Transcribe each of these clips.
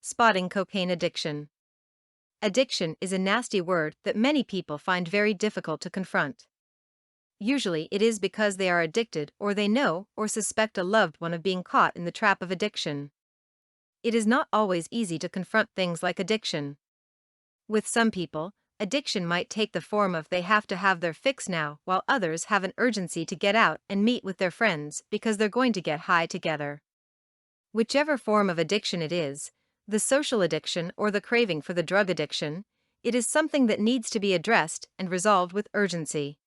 Spotting cocaine addiction. Addiction is a nasty word that many people find very difficult to confront. Usually it is because they are addicted or they know or suspect a loved one of being caught in the trap of addiction. It is not always easy to confront things like addiction. With some people, addiction might take the form of they have to have their fix now, while others have an urgency to get out and meet with their friends because they're going to get high together. Whichever form of addiction it is, the social addiction or the craving for the drug addiction, it is something that needs to be addressed and resolved with urgency.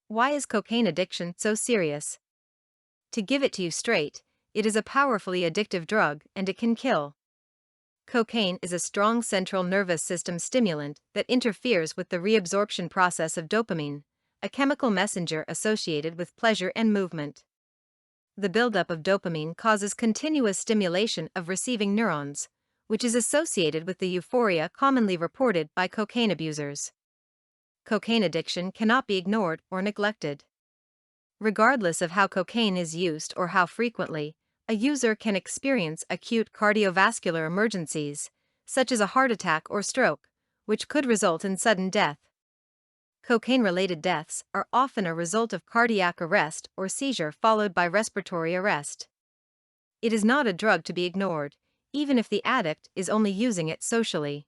Why is cocaine addiction so serious? To give it to you straight, it is a powerfully addictive drug and it can kill. Cocaine is a strong central nervous system stimulant that interferes with the reabsorption process of dopamine, a chemical messenger associated with pleasure and movement. The buildup of dopamine causes continuous stimulation of receiving neurons, which is associated with the euphoria commonly reported by cocaine abusers. Cocaine addiction cannot be ignored or neglected. Regardless of how cocaine is used or how frequently, a user can experience acute cardiovascular emergencies, such as a heart attack or stroke, which could result in sudden death. Cocaine-related deaths are often a result of cardiac arrest or seizure followed by respiratory arrest. It is not a drug to be ignored, even if the addict is only using it socially.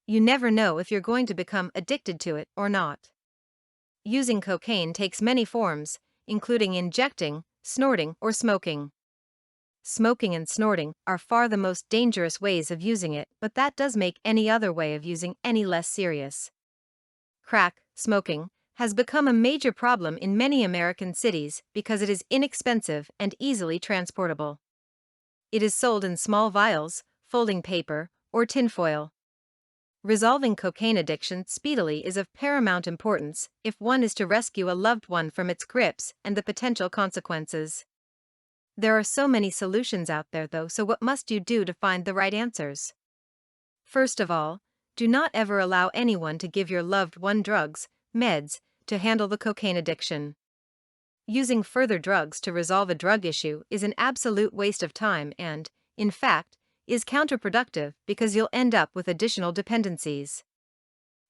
You never know if you're going to become addicted to it or not. Using cocaine takes many forms, including injecting, snorting, or smoking. Smoking and snorting are far the most dangerous ways of using it, but that does make any other way of using any less serious. Crack smoking has become a major problem in many American cities because it is inexpensive and easily transportable. It is sold in small vials, folding paper, or tinfoil. Resolving cocaine addiction speedily is of paramount importance if one is to rescue a loved one from its grips and the potential consequences. There are so many solutions out there though, so what must you do to find the right answers? First of all, do not ever allow anyone to give your loved one drugs, meds, to handle the cocaine addiction. Using further drugs to resolve a drug issue is an absolute waste of time and, in fact, is counterproductive because you'll end up with additional dependencies.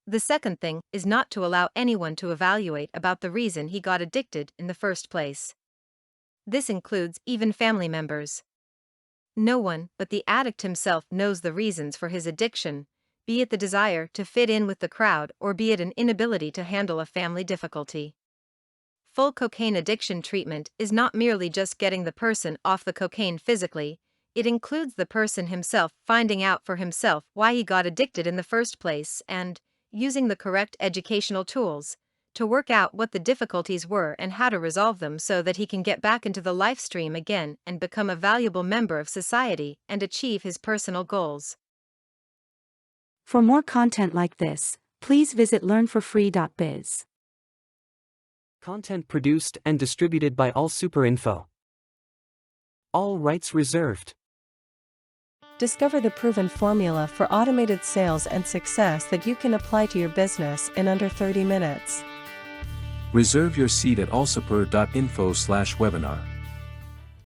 The second thing is not to allow anyone to evaluate about the reason he got addicted in the first place. This includes even family members. No one but the addict himself knows the reasons for his addiction, be it the desire to fit in with the crowd or be it an inability to handle a family difficulty. Full cocaine addiction treatment is not merely just getting the person off the cocaine physically, it includes the person himself finding out for himself why he got addicted in the first place and using the correct educational tools to work out what the difficulties were and how to resolve them so that he can get back into the life stream again and become a valuable member of society and achieve his personal goals. For more content like this, please visit learnforfree.biz. Content produced and distributed by AllSuperInfo. All rights reserved. Discover the proven formula for automated sales and success that you can apply to your business in under 30 minutes. Reserve your seat at allsuper.info/webinar.